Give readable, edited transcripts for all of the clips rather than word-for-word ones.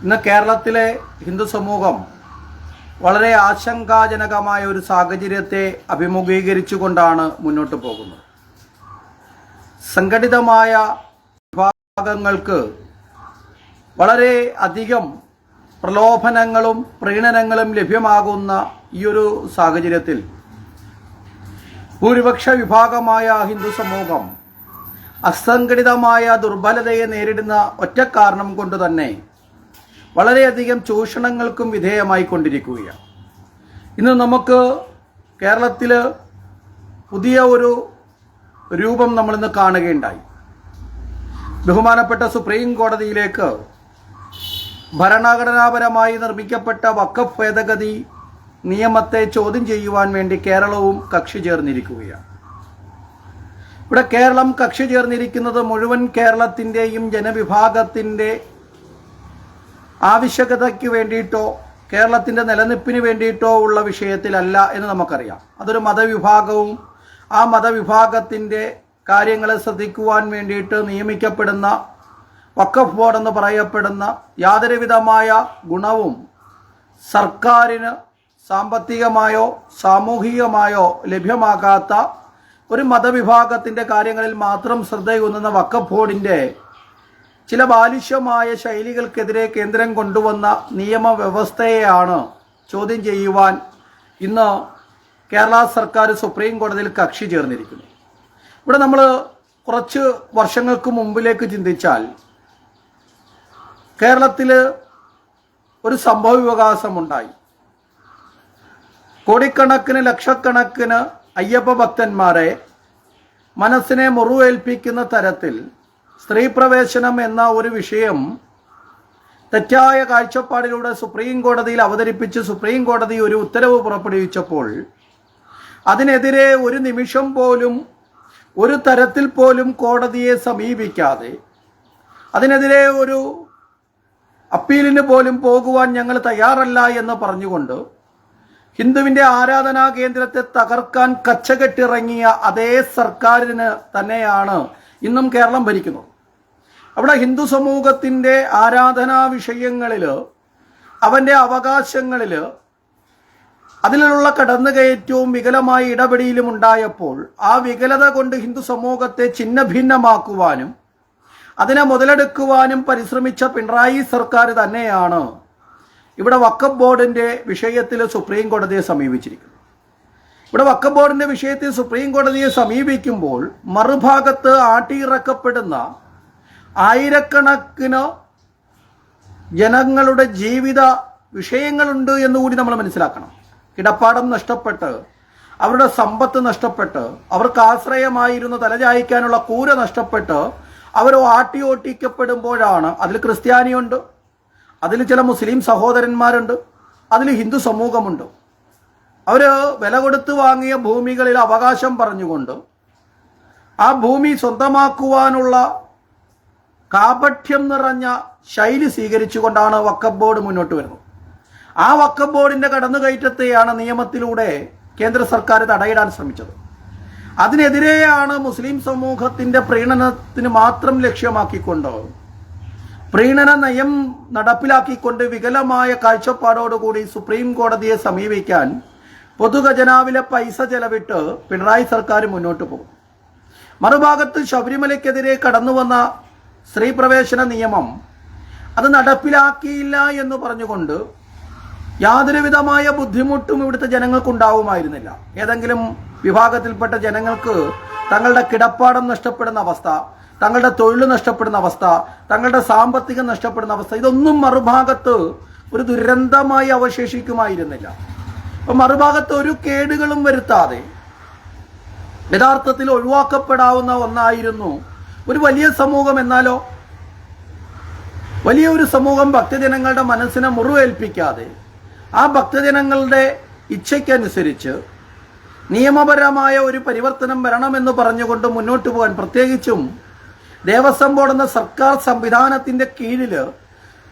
ഇന്ന് കേരളത്തിലെ ഹിന്ദു സമൂഹം വളരെ ആശങ്കാജനകമായ ഒരു സാഹചര്യത്തെ അഭിമുഖീകരിച്ചുകൊണ്ടാണ് മുന്നോട്ട് പോകുന്നത്. സംഘടിതമായ വിഭാഗങ്ങൾക്ക് വളരെ അധികം പ്രലോഭനങ്ങളും പ്രീണനങ്ങളും ലഭ്യമാകുന്ന ഈയൊരു സാഹചര്യത്തിൽ ഭൂരിപക്ഷ വിഭാഗമായ ഹിന്ദു സമൂഹം അസംഘടിതമായ ദുർബലതയെ നേരിടുന്ന ഒറ്റ കാരണം കൊണ്ട് തന്നെ വളരെയധികം ചൂഷണങ്ങൾക്കും വിധേയമായി കൊണ്ടിരിക്കുകയാണ്. ഇന്ന് നമുക്ക് കേരളത്തിൽ പുതിയ ഒരു രൂപം നമ്മളിന്ന് കാണുകയുണ്ടായി. ബഹുമാനപ്പെട്ട സുപ്രീം കോടതിയിലേക്ക് ഭരണഘടനാപരമായി നിർമ്മിക്കപ്പെട്ട വഖഫ് ഭേദഗതി നിയമത്തെ ചോദ്യം ചെയ്യുവാൻ വേണ്ടി കേരളവും കക്ഷി ചേർന്നിരിക്കുകയാണ്. ഇവിടെ കേരളം കക്ഷി ചേർന്നിരിക്കുന്നത് മുഴുവൻ കേരളത്തിൻ്റെയും ജനവിഭാഗത്തിൻ്റെ ആവശ്യകതയ്ക്ക് വേണ്ടിയിട്ടോ കേരളത്തിൻ്റെ നിലനിൽപ്പിന് വേണ്ടിയിട്ടോ ഉള്ള വിഷയത്തിലല്ല എന്ന് നമുക്കറിയാം. അതൊരു മതവിഭാഗവും ആ മതവിഭാഗത്തിൻ്റെ കാര്യങ്ങളെ ശ്രദ്ധിക്കുവാൻ വേണ്ടിയിട്ട് നിയമിക്കപ്പെടുന്ന വഖഫ് ബോർഡ് എന്ന് പറയപ്പെടുന്ന യാതൊരുവിധമായ ഗുണവും സർക്കാരിന് സാമ്പത്തികമായോ സാമൂഹികമായോ ലഭ്യമാകാത്ത ഒരു മതവിഭാഗത്തിൻ്റെ കാര്യങ്ങളിൽ മാത്രം ശ്രദ്ധയൂന്നുന്ന വഖഫ് ബോർഡിൻ്റെ ചില ബാലിശമായ ശൈലികൾക്കെതിരെ കേന്ദ്രം കൊണ്ടുവന്ന നിയമവ്യവസ്ഥയെയാണ് ചോദ്യം ചെയ്യുവാൻ ഇന്ന് കേരള സർക്കാർ സുപ്രീം കോടതിയിൽ കക്ഷി ചേർന്നിരിക്കുന്നു. ഇവിടെ നമ്മൾ കുറച്ച് വർഷങ്ങൾക്ക് മുമ്പിലേക്ക് ചിന്തിച്ചാൽ കേരളത്തിൽ ഒരു സംഭവ വികാസമുണ്ടായി. കോടിക്കണക്കിന് ലക്ഷക്കണക്കിന് അയ്യപ്പ ഭക്തന്മാരെ മനസ്സിനെ മുറിവേൽപ്പിക്കുന്ന തരത്തിൽ സ്ത്രീ പ്രവേശനം എന്ന ഒരു വിഷയം തെറ്റായ കാഴ്ചപ്പാടിലൂടെ സുപ്രീം കോടതിയിൽ അവതരിപ്പിച്ച് സുപ്രീം കോടതി ഒരു ഉത്തരവ് പുറപ്പെടുവിച്ചപ്പോൾ അതിനെതിരെ ഒരു നിമിഷം പോലും ഒരു തരത്തിൽ പോലും കോടതിയെ സമീപിക്കാതെ അതിനെതിരെ ഒരു അപ്പീലിന് പോലും പോകുവാൻ ഞങ്ങൾ തയ്യാറല്ല എന്ന് പറഞ്ഞുകൊണ്ട് ഹിന്ദുവിൻ്റെ ആരാധനാ കേന്ദ്രത്തെ തകർക്കാൻ കച്ചകെട്ടിറങ്ങിയ അതേ സർക്കാരിന് തന്നെയാണ് ഇന്നും കേരളം ഭരിക്കുന്നത്. അവിടെ ഹിന്ദു സമൂഹത്തിൻ്റെ ആരാധനാ വിഷയങ്ങളിൽ അവൻ്റെ അവകാശങ്ങളിൽ അതിലുള്ള കടന്നുകയറ്റവും വികലമായ ഇടപെടലും ഉണ്ടായപ്പോൾ ആ വികലത കൊണ്ട് ഹിന്ദു സമൂഹത്തെ ഛിന്നഭിന്നമാക്കുവാനും അതിനെ മുതലെടുക്കുവാനും പരിശ്രമിച്ച പിണറായി സർക്കാർ തന്നെയാണ് ഇവിടെ വഖഫ് ബോർഡിൻ്റെ വിഷയത്തിൽ സുപ്രീം കോടതിയെ സമീപിച്ചിരിക്കുന്നത്. ഇവിടെ വഖഫ് ബോർഡിൻ്റെ വിഷയത്തിൽ സുപ്രീം കോടതിയെ സമീപിക്കുമ്പോൾ മറുഭാഗത്ത് ആട്ടിയിറക്കപ്പെടുന്ന ആയിരക്കണക്കിന് ജനങ്ങളുടെ ജീവിത വിഷയങ്ങളുണ്ട് എന്നുകൂടി നമ്മൾ മനസ്സിലാക്കണം. കിടപ്പാടം നഷ്ടപ്പെട്ട് അവരുടെ സമ്പത്ത് നഷ്ടപ്പെട്ട് അവർക്ക് ആശ്രയമായിരുന്ന തലചായ്ക്കാനുള്ള കൂര നഷ്ടപ്പെട്ട് അവർ ഓട്ടിക്കപ്പെടുമ്പോഴാണ് അതിൽ ക്രിസ്ത്യാനിയുണ്ട്, അതിൽ ചില മുസ്ലിം സഹോദരന്മാരുണ്ട്, അതിൽ ഹിന്ദു സമൂഹമുണ്ട്. അവർ വില കൊടുത്ത് വാങ്ങിയ ഭൂമികളിൽ അവകാശം പറഞ്ഞുകൊണ്ട് ആ ഭൂമി സ്വന്തമാക്കുവാനുള്ള കാപഠ്യം നിറഞ്ഞ ശൈലി സ്വീകരിച്ചുകൊണ്ടാണ് വഖഫ് ബോർഡ് മുന്നോട്ട് വരുന്നത്. ആ വഖഫ് ബോർഡിൻ്റെ കടന്നുകയറ്റത്തെയാണ് നിയമത്തിലൂടെ കേന്ദ്ര സർക്കാർ തടയിടാൻ ശ്രമിച്ചത്. അതിനെതിരെയാണ് മുസ്ലിം സമൂഹത്തിൻ്റെ പ്രീണനത്തിന് മാത്രം ലക്ഷ്യമാക്കിക്കൊണ്ട് പ്രീണന നയം നടപ്പിലാക്കിക്കൊണ്ട് വികലമായ കാഴ്ചപ്പാടോടുകൂടി സുപ്രീം കോടതിയെ സമീപിക്കാൻ പൊതുഖജനാവിലെ പൈസ ചെലവിട്ട് പിണറായി സർക്കാർ മുന്നോട്ട് പോകും. മറുഭാഗത്ത് ശബരിമലയ്ക്കെതിരെ കടന്നു വന്ന സ്ത്രീ പ്രവേശന നിയമം അത് നടപ്പിലാക്കിയില്ല എന്ന് പറഞ്ഞുകൊണ്ട് യാതൊരുവിധമായ ബുദ്ധിമുട്ടും ഇവിടുത്തെ ജനങ്ങൾക്കുണ്ടാവുമായിരുന്നില്ല. ഏതെങ്കിലും വിഭാഗത്തിൽപ്പെട്ട ജനങ്ങൾക്ക് തങ്ങളുടെ കിടപ്പാടം നഷ്ടപ്പെടുന്ന അവസ്ഥ, തങ്ങളുടെ തൊഴിൽ നഷ്ടപ്പെടുന്ന അവസ്ഥ, തങ്ങളുടെ സാമ്പത്തികം നഷ്ടപ്പെടുന്ന അവസ്ഥ, ഇതൊന്നും മറുഭാഗത്ത് ഒരു ദുരന്തമായി അവശേഷിക്കുമായിരുന്നില്ല. അപ്പം മറുഭാഗത്ത് ഒരു കേടുകളും വരുത്താതെ യഥാർത്ഥത്തിൽ ഒഴിവാക്കപ്പെടാവുന്ന ഒന്നായിരുന്നു ഒരു വലിയ സമൂഹം. എന്നാലോ വലിയൊരു സമൂഹം ഭക്തജനങ്ങളുടെ മനസ്സിനെ മുറിവേൽപ്പിക്കാതെ ആ ഭക്തജനങ്ങളുടെ ഇച്ഛയ്ക്കനുസരിച്ച് നിയമപരമായ ഒരു പരിവർത്തനം വരണമെന്ന് പറഞ്ഞുകൊണ്ട് മുന്നോട്ട് പോകാൻ, പ്രത്യേകിച്ചും ദേവസ്വം ബോർഡ് എന്ന സർക്കാർ സംവിധാനത്തിൻ്റെ കീഴിൽ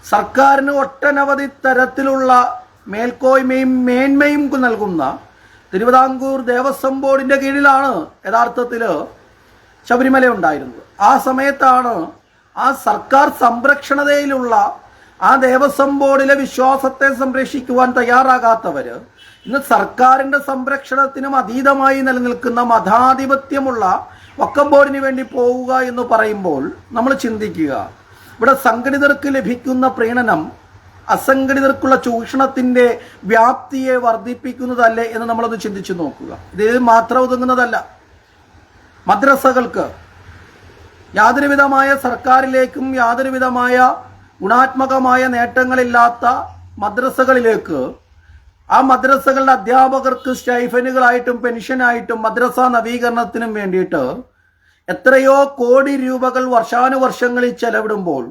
സർക്കാരിന് ഒട്ടനവധി തരത്തിലുള്ള മേൽക്കോയ്മയും മേന്മയും നൽകുന്ന തിരുവിതാംകൂർ ദേവസ്വം ബോർഡിൻ്റെ കീഴിലാണ് യഥാർത്ഥത്തിൽ ശബരിമല ഉണ്ടായിരുന്നത്. ആ സമയത്താണ് ആ സർക്കാർ സംരക്ഷണതയിലുള്ള ആ ദേവസ്വം ബോർഡിലെ വിശ്വാസത്തെ സംരക്ഷിക്കുവാൻ തയ്യാറാകാത്തവര് ഇന്ന് സർക്കാരിന്റെ സംരക്ഷണത്തിനും അതീതമായി നിലനിൽക്കുന്ന മതാധിപത്യമുള്ള വഖഫ് ബോർഡിന് വേണ്ടി പോവുക എന്ന് പറയുമ്പോൾ നമ്മൾ ചിന്തിക്കുക, ഇവിടെ സംഘടിതർക്ക് ലഭിക്കുന്ന പ്രീണനം അസംഘടിതർക്കുള്ള ചൂഷണത്തിന്റെ വ്യാപ്തിയെ വർദ്ധിപ്പിക്കുന്നതല്ലേ എന്ന് നമ്മളൊന്ന് ചിന്തിച്ചു നോക്കുക. ഇത് മാത്രം ഒതുങ്ങുന്നതല്ല. മദ്രസകൾക്ക് യാതൊരുവിധമായ സർക്കാരിലേക്കും യാതൊരുവിധമായ ഗുണാത്മകമായ നേട്ടങ്ങളില്ലാത്ത മദ്രസകളിലേക്ക് ആ മദ്രസകളുടെ അധ്യാപകർക്ക് സ്റ്റൈഫനുകളായിട്ടും പെൻഷനായിട്ടും മദ്രസ നവീകരണത്തിനും വേണ്ടിയിട്ട് എത്രയോ കോടി രൂപകൾ വർഷാനുവർഷങ്ങളിൽ ചെലവിടുമ്പോൾ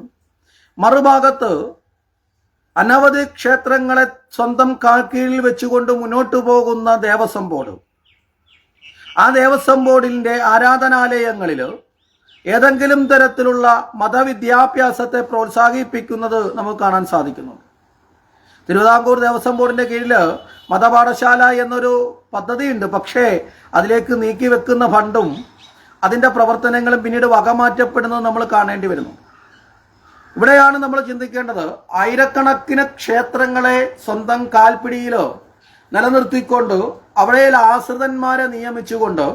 മറുഭാഗത്ത് അനവധി ക്ഷേത്രങ്ങളെ സ്വന്തം കാൽക്കീഴിൽ വെച്ചുകൊണ്ട് മുന്നോട്ടു പോകുന്ന ദേവസ്വം ബോർഡ്, ആ ദേവസ്വം ബോർഡിൻ്റെ ആരാധനാലയങ്ങളിൽ ഏതെങ്കിലും തരത്തിലുള്ള മതവിദ്യാഭ്യാസത്തെ പ്രോത്സാഹിപ്പിക്കുന്നത് നമുക്ക് കാണാൻ സാധിക്കുന്നുണ്ട്. തിരുവിതാംകൂർ ദേവസ്വം ബോർഡിൻ്റെ കീഴിൽ മതപാഠശാല എന്നൊരു പദ്ധതിയുണ്ട്. പക്ഷേ അതിലേക്ക് നീക്കി വെക്കുന്ന ഫണ്ടും അതിൻ്റെ പ്രവർത്തനങ്ങളും പിന്നീട് വകമാറ്റപ്പെടുന്നത് നമ്മൾ കാണേണ്ടി വരുന്നു. ഇവിടെയാണ് നമ്മൾ ചിന്തിക്കേണ്ടത്, ആയിരക്കണക്കിന് ക്ഷേത്രങ്ങളെ സ്വന്തം കാൽപ്പിടിയിൽ നിലനിർത്തിക്കൊണ്ട് അവിടെ ആശ്രിതന്മാരെ നിയമിച്ചുകൊണ്ട്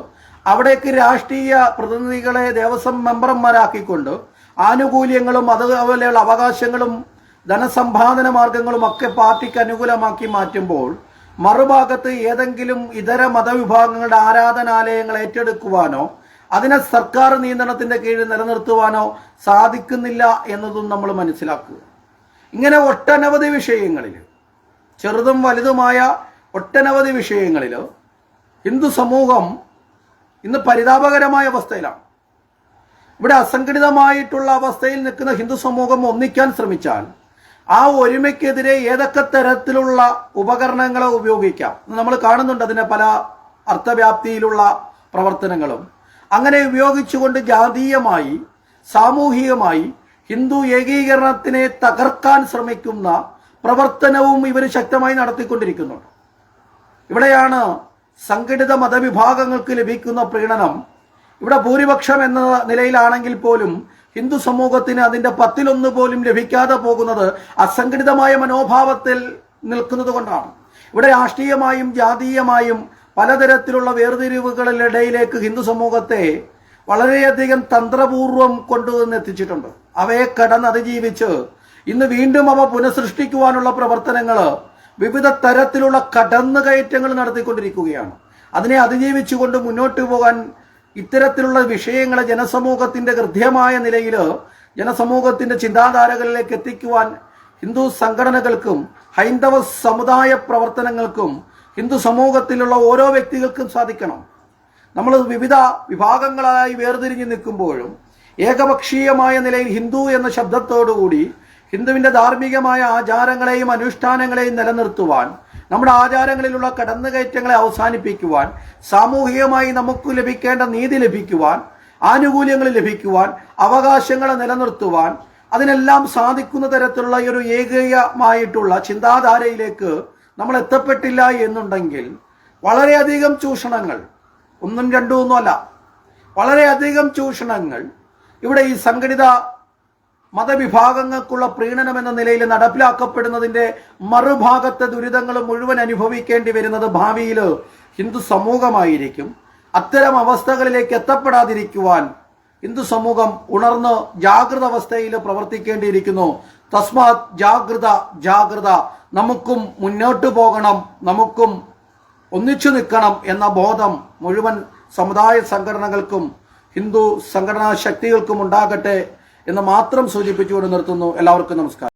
അവിടേക്ക് രാഷ്ട്രീയ പ്രതിനിധികളെ ദേവസ്വം മെമ്പർമാരാക്കിക്കൊണ്ട് ആനുകൂല്യങ്ങളും അതുപോലെയുള്ള അവകാശങ്ങളും ധനസമ്പാദന മാർഗങ്ങളും ഒക്കെ പാർട്ടിക്ക് അനുകൂലമാക്കി മാറ്റുമ്പോൾ മറുഭാഗത്ത് ഏതെങ്കിലും ഇതര മതവിഭാഗങ്ങളുടെ ആരാധനാലയങ്ങൾ ഏറ്റെടുക്കുവാനോ അതിനെ സർക്കാർ നിയന്ത്രണത്തിന്റെ കീഴിൽ നിലനിർത്തുവാനോ സാധിക്കുന്നില്ല എന്നതും നമ്മൾ മനസ്സിലാക്കുക. ഇങ്ങനെ ഒട്ടനവധി വിഷയങ്ങളിൽ, ചെറുതും വലുതുമായ ഒട്ടനവധി വിഷയങ്ങളിൽ ഹിന്ദു സമൂഹം ഇന്ന് പരിതാപകരമായ അവസ്ഥയിലാണ്. ഇവിടെ അസംഘടിതമായിട്ടുള്ള അവസ്ഥയിൽ നിൽക്കുന്ന ഹിന്ദു സമൂഹം ഒന്നിക്കാൻ ശ്രമിച്ചാൽ ആ ഒരുമയ്ക്കെതിരെ ഏതൊക്കെ തരത്തിലുള്ള ഉപകരണങ്ങളെ ഉപയോഗിക്കാം നമ്മൾ കാണുന്നുണ്ട്. അതിനെ പല അർത്ഥവ്യാപ്തിയിലുള്ള പ്രവർത്തനങ്ങളും അങ്ങനെ ഉപയോഗിച്ചുകൊണ്ട് ജാതീയമായി സാമൂഹികമായി ഹിന്ദു ഏകീകരണത്തിനെ തകർക്കാൻ ശ്രമിക്കുന്ന പ്രവർത്തനവും ഇവർ ശക്തമായി നടത്തിക്കൊണ്ടിരിക്കുന്നുണ്ട്. ഇവിടെയാണ് സംഘടിത മതവിഭാഗങ്ങൾക്ക് ലഭിക്കുന്ന പ്രീണനം ഇവിടെ ഭൂരിപക്ഷം എന്ന നിലയിലാണെങ്കിൽ പോലും ഹിന്ദു സമൂഹത്തിന് അതിൻ്റെ 10% പോലും ലഭിക്കാതെ പോകുന്നത് അസംഘടിതമായ മനോഭാവത്തിൽ നിൽക്കുന്നത് കൊണ്ടാണ്. ഇവിടെ രാഷ്ട്രീയമായും ജാതീയമായും പലതരത്തിലുള്ള വേർതിരിവുകളിലിടയിലേക്ക് ഹിന്ദു സമൂഹത്തെ വളരെയധികം തന്ത്രപൂർവം കൊണ്ടുവന്നെത്തിച്ചിട്ടുണ്ട്. അവയെ അതിജീവിച്ച് ഇന്ന് വീണ്ടും അവ പുനഃസൃഷ്ടിക്കുവാനുള്ള പ്രവർത്തനങ്ങൾ വിവിധ തരത്തിലുള്ള കടന്നുകയറ്റങ്ങൾ നടത്തിക്കൊണ്ടിരിക്കുകയാണ്. അതിനെ അതിജീവിച്ചുകൊണ്ട് മുന്നോട്ട് പോകാൻ ഇത്തരത്തിലുള്ള വിഷയങ്ങളെ ജനസമൂഹത്തിൻ്റെ കൃത്യമായ നിലയിൽ ജനസമൂഹത്തിൻ്റെ ചിന്താധാരകളിലേക്ക് എത്തിക്കുവാൻ ഹിന്ദു സംഘടനകൾക്കും ഹൈന്ദവ സമുദായ പ്രവർത്തനങ്ങൾക്കും ഹിന്ദു സമൂഹത്തിലുള്ള ഓരോ വ്യക്തികൾക്കും സാധിക്കണം. നമ്മൾ വിവിധ വിഭാഗങ്ങളായി വേർതിരിഞ്ഞ് നിൽക്കുമ്പോഴും ഏകപക്ഷീയമായ നിലയിൽ ഹിന്ദു എന്ന ശബ്ദത്തോടുകൂടി ഹിന്ദുവിൻ്റെ ധാർമ്മികമായ ആചാരങ്ങളെയും അനുഷ്ഠാനങ്ങളെയും നിലനിർത്തുവാൻ, നമ്മുടെ ആചാരങ്ങളിലുള്ള കടന്നുകയറ്റങ്ങളെ അവസാനിപ്പിക്കുവാൻ, സാമൂഹികമായി നമുക്ക് ലഭിക്കേണ്ട നീതി ലഭിക്കുവാൻ, ആനുകൂല്യങ്ങൾ ലഭിക്കുവാൻ, അവകാശങ്ങളെ നിലനിർത്തുവാൻ, അതിനെല്ലാം സാധിക്കുന്ന തരത്തിലുള്ള ഒരു ഏകീയമായിട്ടുള്ള ചിന്താധാരയിലേക്ക് നമ്മൾ എത്തപ്പെട്ടില്ല എന്നുണ്ടെങ്കിൽ വളരെയധികം ചൂഷണങ്ങൾ, ഒന്നും രണ്ടും ഒന്നുമല്ല, വളരെയധികം ചൂഷണങ്ങൾ ഇവിടെ ഈ സംഘടിത മതവിഭാഗങ്ങൾക്കുള്ള പ്രീണനം എന്ന നിലയിൽ നടപ്പിലാക്കപ്പെടുന്നതിൻ്റെ മറുഭാഗത്തെ ദുരിതങ്ങൾ മുഴുവൻ അനുഭവിക്കേണ്ടി വരുന്നത് ഭാവിയിൽ ഹിന്ദു സമൂഹമായിരിക്കും. അത്തരം അവസ്ഥകളിലേക്ക് എത്തപ്പെടാതിരിക്കുവാൻ ഹിന്ദു സമൂഹം ഉണർന്ന് ജാഗ്രത അവസ്ഥയിൽ പ്രവർത്തിക്കേണ്ടിയിരിക്കുന്നു. തസ്മാത് ജാഗ്രത ജാഗ്രത, നമുക്കും മുന്നോട്ട് പോകണം, നമുക്കും ഒന്നിച്ചു നിൽക്കണം എന്ന ബോധം മുഴുവൻ സമുദായ സംഘടനകൾക്കും ഹിന്ദു സംഘടനാ ശക്തികൾക്കും ഉണ്ടാകട്ടെ എന്ന് മാത്രം സൂചിപ്പിച്ചുകൊണ്ട് നിർത്തുന്നു. എല്ലാവർക്കും നമസ്കാരം.